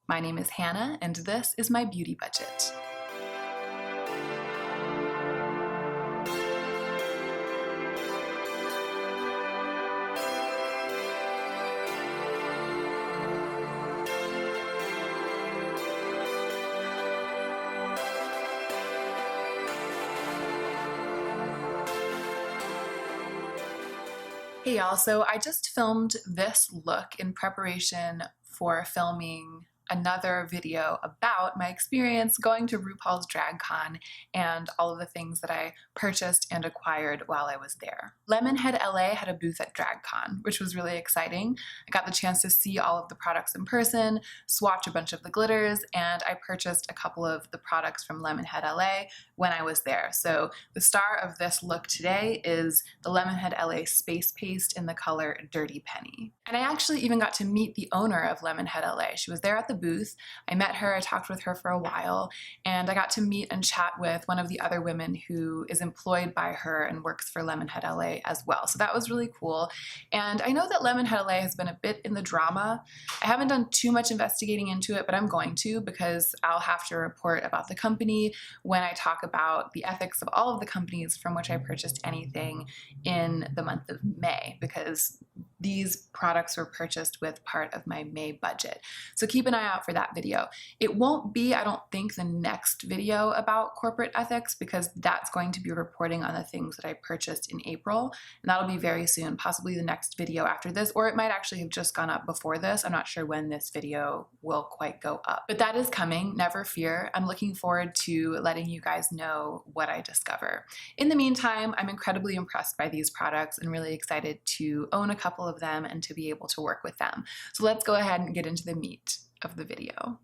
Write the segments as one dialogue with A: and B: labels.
A: My name is Hannah, and this is my beauty budget. Hey y'all, so I just filmed this look in preparation for filming another video about my experience going to RuPaul's Drag Con and all of the things that I purchased and acquired while I was there. Lemonhead LA had a booth at Drag Con, which was really exciting. I got the chance to see all of the products in person, swatch a bunch of the glitters, and I purchased a couple of the products from Lemonhead LA when I was there. So the star of this look today is the Lemonhead LA Space Paste in the color Dirty Penny. And I actually even got to meet the owner of Lemonhead LA. She was there at the booth. I met her, I talked with her for a while, and I got to meet and chat with one of the other women who is employed by her and works for Lemonhead LA as well. So that was really cool. And I know that Lemonhead LA has been a bit in the drama. I haven't done too much investigating into it, but I'm going to, because I'll have to report about the company when I talk about the ethics of all of the companies from which I purchased anything in the month of May, because these products were purchased with part of my May budget. So keep an eye out for that video. It won't be, I don't think, the next video about corporate ethics, because that's going to be reporting on the things that I purchased in April, and that'll be very soon, possibly the next video after this, or it might actually have just gone up before this. I'm not sure when this video will quite go up, but that is coming, never fear. I'm looking forward to letting you guys know what I discover. In the meantime, I'm incredibly impressed by these products and really excited to own a couple of them and to be able to work with them. So let's go ahead and get into the meat of the video.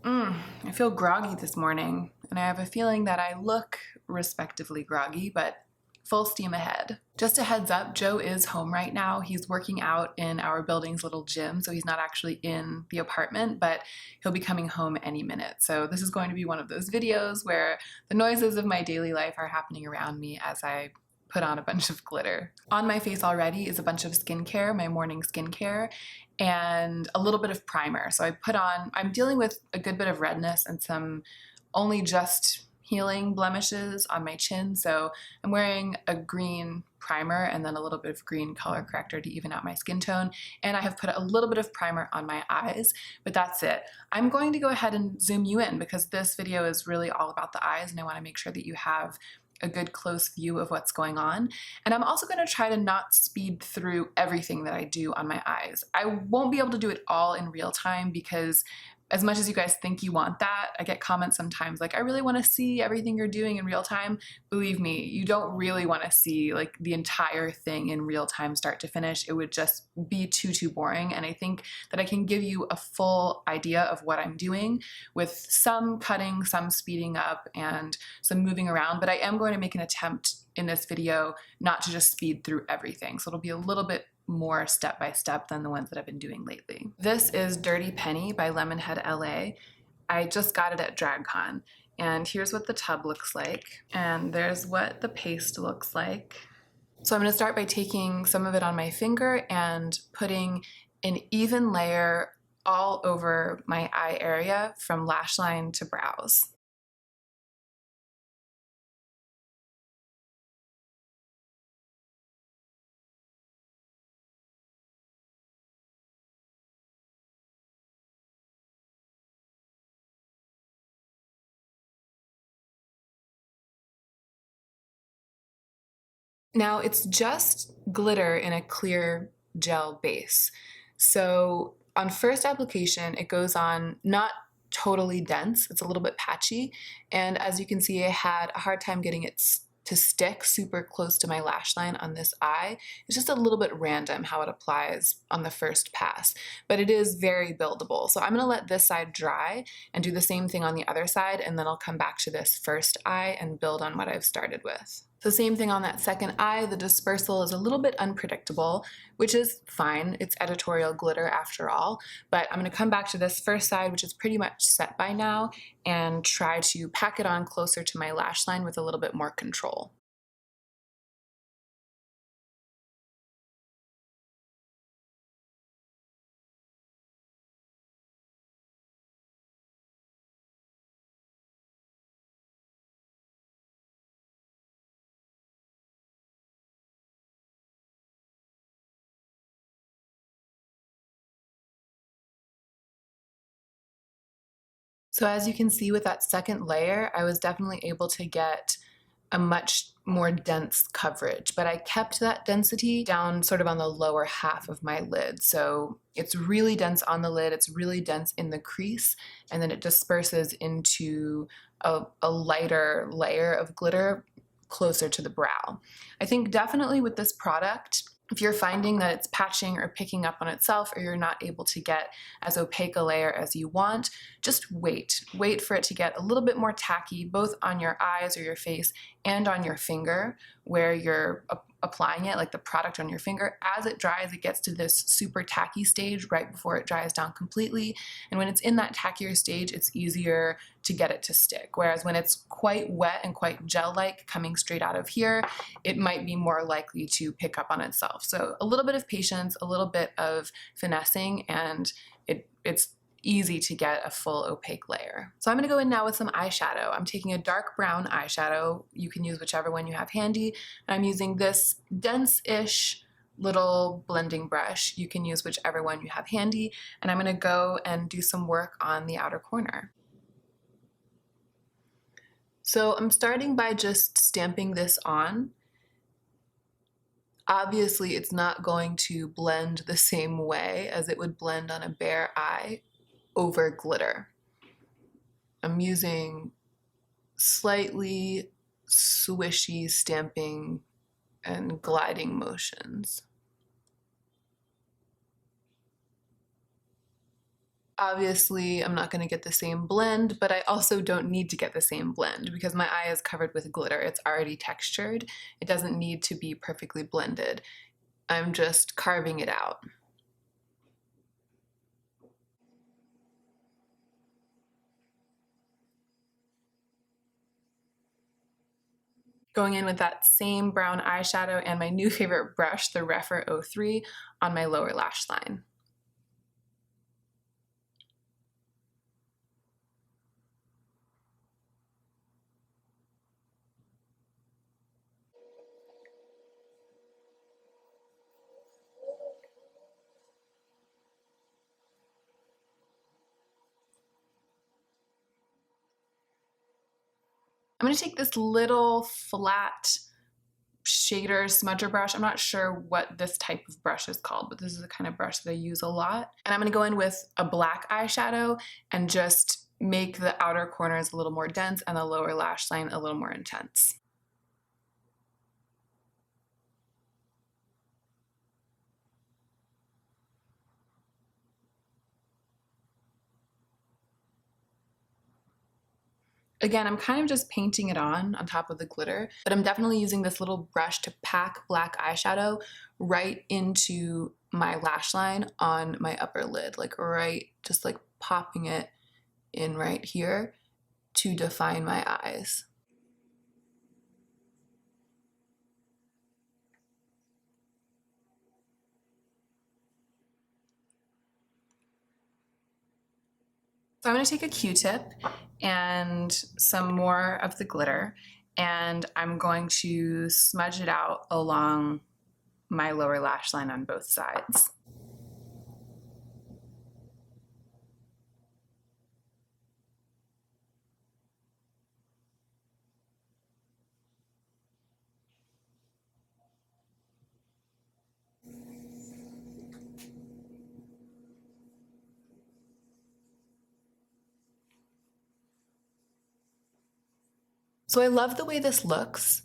A: I feel groggy this morning, and I have a feeling that I look respectively groggy, but full steam ahead. Just a heads up, Joe is home right now. He's working out in our building's little gym, so he's not actually in the apartment, but he'll be coming home any minute. So this is going to be one of those videos where the noises of my daily life are happening around me as I put on a bunch of glitter. On my face already is a bunch of skincare, my morning skincare, and a little bit of primer. So I put on, I'm dealing with a good bit of redness and some only just healing blemishes on my chin, so I'm wearing a green primer and then a little bit of green color corrector to even out my skin tone, and I have put a little bit of primer on my eyes, but that's it. I'm going to go ahead and zoom you in because this video is really all about the eyes, and I want to make sure that you have a good close view of what's going on. And I'm also going to try to not speed through everything that I do on my eyes. I won't be able to do it all in real time because as much as you guys think you want that, I get comments sometimes like, I really want to see everything you're doing in real time. Believe me, you don't really want to see like the entire thing in real time start to finish. It would just be too boring. And I think that I can give you a full idea of what I'm doing with some cutting, some speeding up, and some moving around. But I am going to make an attempt in this video not to just speed through everything. So it'll be a little bit more step-by-step than the ones that I've been doing lately. This is Dirty Penny by Lemonhead LA. I just got it at DragCon, and here's what the tub looks like, and there's what the paste looks like. So I'm going to start by taking some of it on my finger and putting an even layer all over my eye area from lash line to brows. Now it's just glitter in a clear gel base. So on first application, it goes on not totally dense, it's a little bit patchy. And as you can see, I had a hard time getting it to stick super close to my lash line on this eye. It's just a little bit random how it applies on the first pass, but it is very buildable. So I'm gonna let this side dry and do the same thing on the other side, and then I'll come back to this first eye and build on what I've started with. So same thing on that second eye, the dispersal is a little bit unpredictable, which is fine. It's editorial glitter after all, but I'm gonna come back to this first side, which is pretty much set by now, and try to pack it on closer to my lash line with a little bit more control. So as you can see with that second layer, I was definitely able to get a much more dense coverage, but I kept that density down sort of on the lower half of my lid. So it's really dense on the lid, it's really dense in the crease, and then it disperses into a lighter layer of glitter closer to the brow. I think definitely with this product, if you're finding that it's patching or picking up on itself, or you're not able to get as opaque a layer as you want, just wait. Wait for it to get a little bit more tacky, both on your eyes or your face and on your finger where you're applying it, like the product on your finger. As it dries, it gets to this super tacky stage right before it dries down completely. And when it's in that tackier stage, it's easier to get it to stick. Whereas when it's quite wet and quite gel-like coming straight out of here, it might be more likely to pick up on itself. So a little bit of patience, a little bit of finessing, and it's easy to get a full opaque layer. So I'm gonna go in now with some eyeshadow. I'm taking a dark brown eyeshadow. You can use whichever one you have handy. And I'm using this dense-ish little blending brush. You can use whichever one you have handy. And I'm gonna go and do some work on the outer corner. So I'm starting by just stamping this on. Obviously, it's not going to blend the same way as it would blend on a bare eye over glitter. I'm using slightly swishy stamping and gliding motions. Obviously, I'm not going to get the same blend, but I also don't need to get the same blend because my eye is covered with glitter. It's already textured. It doesn't need to be perfectly blended. I'm just carving it out. Going in with that same brown eyeshadow and my new favorite brush, the Rephr 03, on my lower lash line. I'm going to take this little flat shader smudger brush. I'm not sure what this type of brush is called, but this is the kind of brush that I use a lot. And I'm going to go in with a black eyeshadow and just make the outer corners a little more dense and the lower lash line a little more intense. Again, I'm kind of just painting it on top of the glitter, but I'm definitely using this little brush to pack black eyeshadow right into my lash line on my upper lid, like right, just like popping it in right here to define my eyes. So I'm going to take a Q-tip and some more of the glitter, and I'm going to smudge it out along my lower lash line on both sides. So I love the way this looks,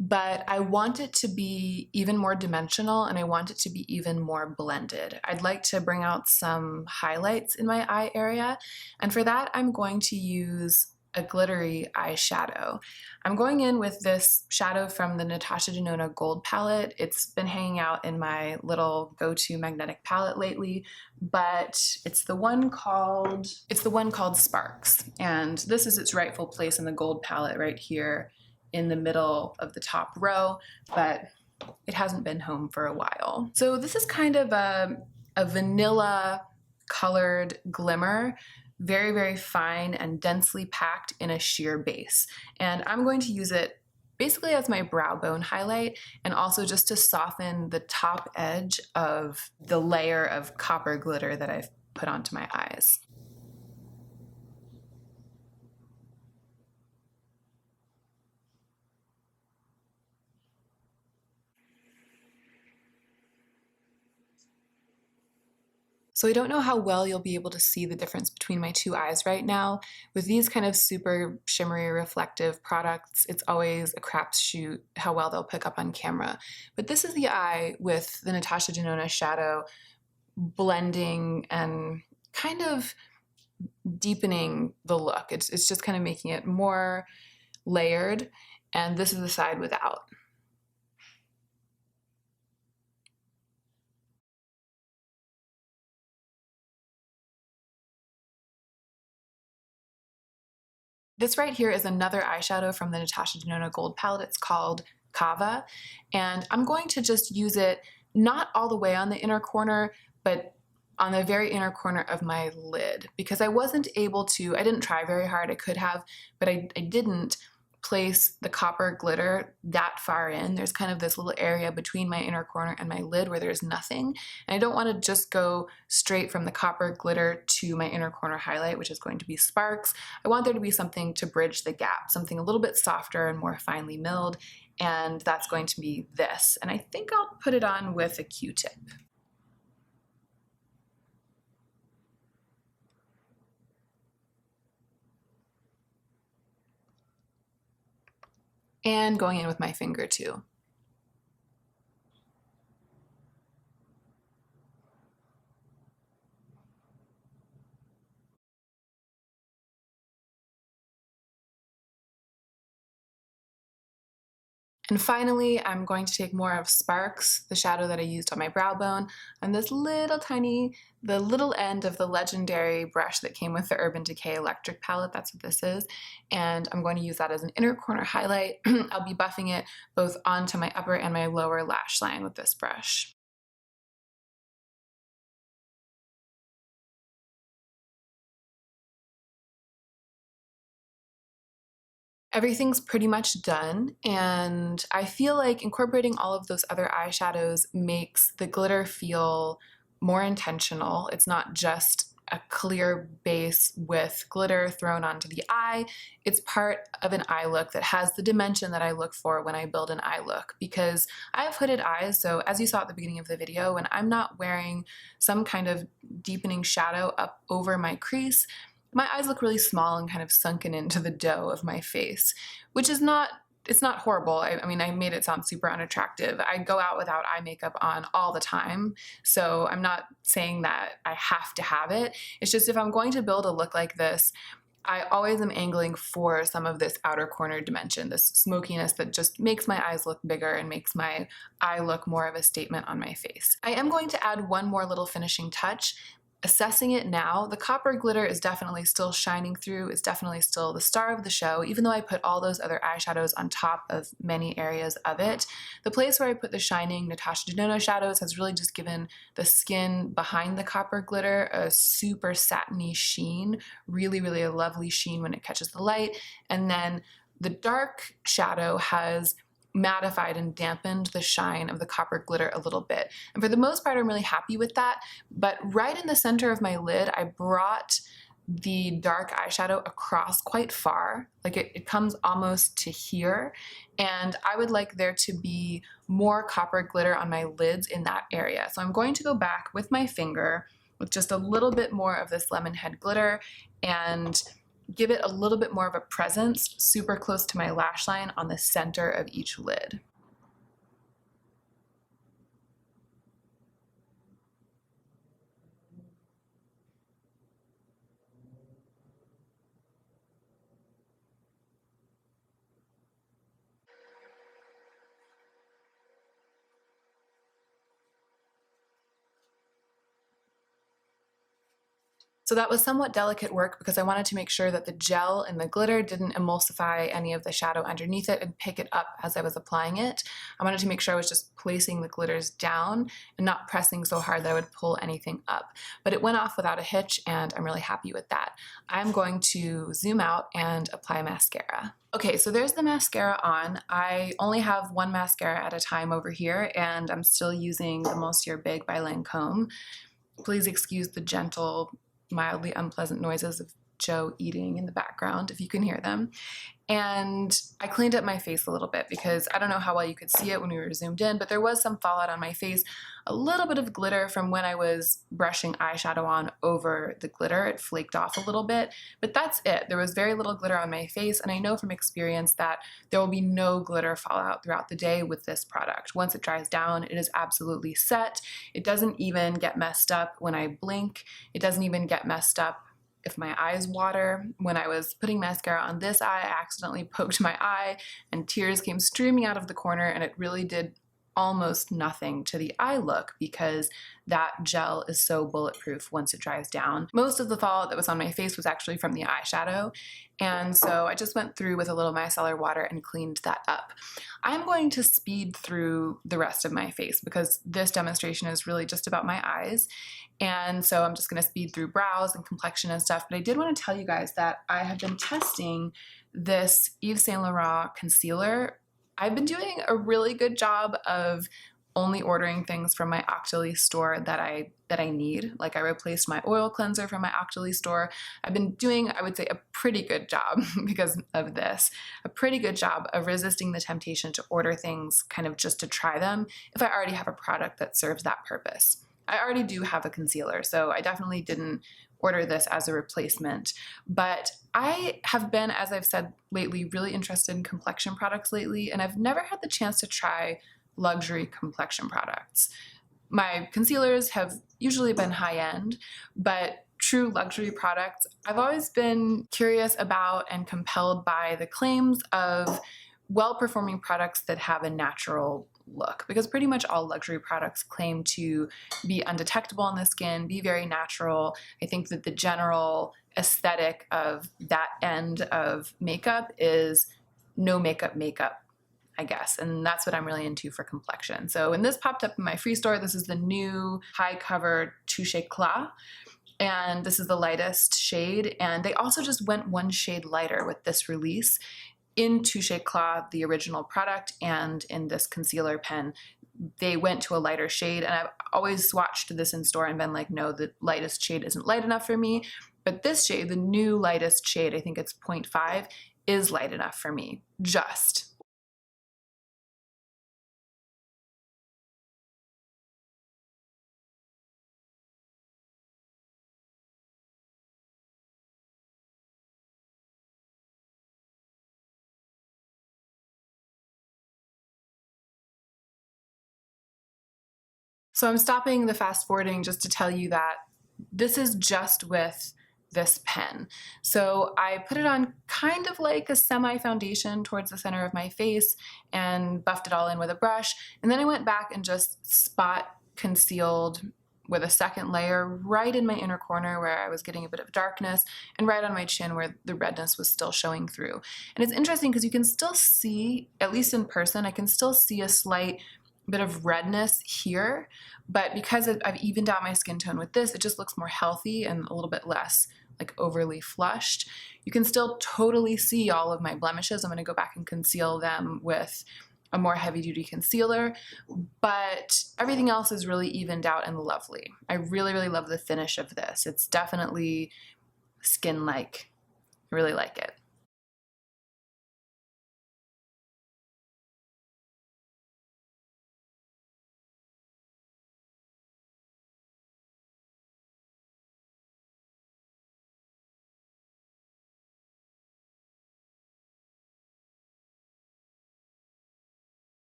A: but I want it to be even more dimensional and I want it to be even more blended. I'd like to bring out some highlights in my eye area, and for that I'm going to use a glittery eyeshadow. I'm going in with this shadow from the Natasha Denona Gold palette. It's been hanging out in my little go-to magnetic palette lately, but it's the one called Sparks, and this is its rightful place in the gold palette right here in the middle of the top row, but it hasn't been home for a while. So this is kind of a vanilla colored glimmer, very, very fine and densely packed in a sheer base. And I'm going to use it basically as my brow bone highlight and also just to soften the top edge of the layer of copper glitter that I've put onto my eyes. So I don't know how well you'll be able to see the difference between my two eyes right now. With these kind of super shimmery reflective products, it's always a crapshoot how well they'll pick up on camera. But this is the eye with the Natasha Denona shadow blending and kind of deepening the look. It's just kind of making it more layered, and this is the side without. This right here is another eyeshadow from the Natasha Denona Gold palette. It's called Kava, and I'm going to just use it not all the way on the inner corner, but on the very inner corner of my lid, because I wasn't able to, I didn't try very hard, I could have, but I didn't place the copper glitter that far in. There's kind of this little area between my inner corner and my lid where there's nothing. And I don't want to just go straight from the copper glitter to my inner corner highlight, which is going to be Sparks. I want there to be something to bridge the gap, something a little bit softer and more finely milled, and that's going to be this. And I think I'll put it on with a Q-tip. And going in with my finger too. And finally, I'm going to take more of Sparks, the shadow that I used on my brow bone, on this little tiny, the little end of the legendary brush that came with the Urban Decay Electric palette. That's what this is. And I'm going to use that as an inner corner highlight. I'll be buffing it both onto my upper and my lower lash line with this brush. Everything's pretty much done, and I feel like incorporating all of those other eyeshadows makes the glitter feel more intentional. It's not just a clear base with glitter thrown onto the eye. It's part of an eye look that has the dimension that I look for when I build an eye look, because I have hooded eyes, so as you saw at the beginning of the video, when I'm not wearing some kind of deepening shadow up over my crease, my eyes look really small and kind of sunken into the dough of my face, which is not, it's not horrible. I mean, I made it sound super unattractive. I go out without eye makeup on all the time, so I'm not saying that I have to have it. It's just if I'm going to build a look like this, I always am angling for some of this outer corner dimension, this smokiness that just makes my eyes look bigger and makes my eye look more of a statement on my face. I am going to add one more little finishing touch. Assessing it now, the copper glitter is definitely still shining through. It's definitely still the star of the show, even though I put all those other eyeshadows on top of many areas of it. The place where I put the shining Natasha Denona shadows has really just given the skin behind the copper glitter a super satiny sheen, really, really a lovely sheen when it catches the light. And then the dark shadow has mattified and dampened the shine of the copper glitter a little bit. And for the most part, I'm really happy with that. But right in the center of my lid, I brought the dark eyeshadow across quite far. Like it comes almost to here. And I would like there to be more copper glitter on my lids in that area. So I'm going to go back with my finger with just a little bit more of this Lemonhead glitter and give it a little bit more of a presence super close to my lash line on the center of each lid. So that was somewhat delicate work because I wanted to make sure that the gel and the glitter didn't emulsify any of the shadow underneath it and pick it up as I was applying it. I wanted to make sure I was just placing the glitters down and not pressing so hard that I would pull anything up. But it went off without a hitch, and I'm really happy with that. I'm going to zoom out and apply mascara. Okay, so there's the mascara on. I only have one mascara at a time over here, and I'm still using the Monsieur Big by Lancome. Please excuse the gentle, mildly unpleasant noises of Joe eating in the background, if you can hear them. And I cleaned up my face a little bit because I don't know how well you could see it when we were zoomed in, but there was some fallout on my face, a little bit of glitter from when I was brushing eyeshadow on over the glitter. It flaked off a little bit, but that's it. There was very little glitter on my face, and I know from experience that there will be no glitter fallout throughout the day with this product. Once it dries down, it is absolutely set. It doesn't even get messed up when I blink. It doesn't even get messed up if my eyes water. When I was putting mascara on this eye, I accidentally poked my eye and tears came streaming out of the corner, and it really did almost nothing to the eye look because that gel is so bulletproof once it dries down. Most of the fallout that was on my face was actually from the eyeshadow, and so I just went through with a little micellar water and cleaned that up. I'm going to speed through the rest of my face because this demonstration is really just about my eyes, and so I'm just going to speed through brows and complexion and stuff. But I did want to tell you guys that I have been testing this Yves Saint Laurent concealer. I've been doing a really good job of only ordering things from my Octoly store that I need. Like, I replaced my oil cleanser from my Octoly store. I've been doing, I would say, a pretty good job because of this, a pretty good job of resisting the temptation to order things kind of just to try them if I already have a product that serves that purpose. I already do have a concealer, so I definitely didn't order this as a replacement, but I have been, as I've said lately, really interested in complexion products lately, and I've never had the chance to try luxury complexion products. My concealers have usually been high-end, but true luxury products, I've always been curious about and compelled by the claims of well-performing products that have a natural look, because pretty much all luxury products claim to be undetectable on the skin, be very natural. I think that the general aesthetic of that end of makeup is no makeup makeup, I guess, and that's what I'm really into for complexion. So when this popped up in my free store, this is the new high cover Touche Éclat, and this is the lightest shade, and they also just went one shade lighter with this release. In Touche Éclat, the original product, and in this concealer pen, they went to a lighter shade, and I've always swatched this in store and been like, no, the lightest shade isn't light enough for me, but this shade, the new lightest shade, I think it's 0.5, is light enough for me, just. So I'm stopping the fast forwarding just to tell you that this is just with this pen. So I put it on kind of like a semi foundation towards the center of my face and buffed it all in with a brush. And then I went back and just spot concealed with a second layer right in my inner corner where I was getting a bit of darkness, and right on my chin where the redness was still showing through. And it's interesting because you can still see, at least in person, I can still see a slight bit of redness here, but because I've evened out my skin tone with this, it just looks more healthy and a little bit less like overly flushed. You can still totally see all of my blemishes. I'm going to go back and conceal them with a more heavy-duty concealer, but everything else is really evened out and lovely. I really, really love the finish of this. It's definitely skin-like. I really like it.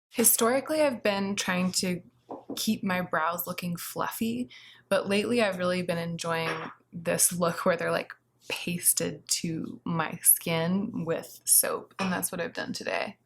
A: Historically, I've been trying to keep my brows looking fluffy, but lately I've really been enjoying this look where they're like pasted to my skin with soap, and that's what I've done today.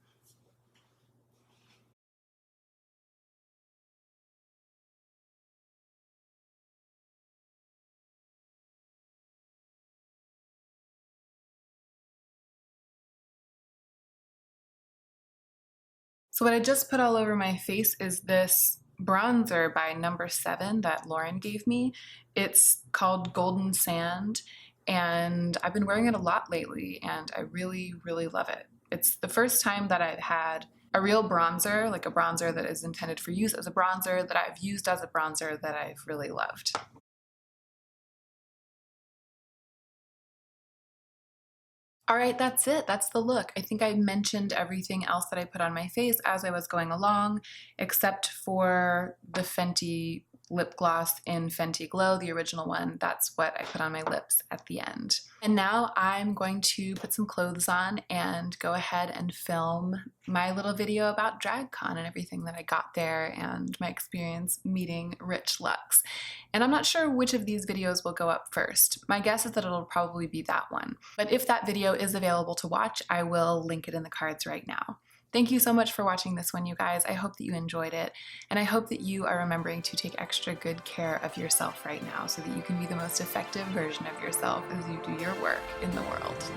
A: So what I just put all over my face is this bronzer by Number 7 that Lauren gave me. It's called Golden Sand, and I've been wearing it a lot lately, and I really, really love it. It's the first time that I've had a real bronzer, like a bronzer that is intended for use as a bronzer, that I've used as a bronzer that I've really loved. All right, that's it. That's the look. I think I mentioned everything else that I put on my face as I was going along, except for the Fenty lip gloss in Fenty Glow, the original one. That's what I put on my lips at the end. And now I'm going to put some clothes on and go ahead and film my little video about DragCon and everything that I got there and my experience meeting Rich Luxe. And I'm not sure which of these videos will go up first. My guess is that it'll probably be that one. But if that video is available to watch, I will link it in the cards right now. Thank you so much for watching this one, you guys. I hope that you enjoyed it, and I hope that you are remembering to take extra good care of yourself right now so that you can be the most effective version of yourself as you do your work in the world.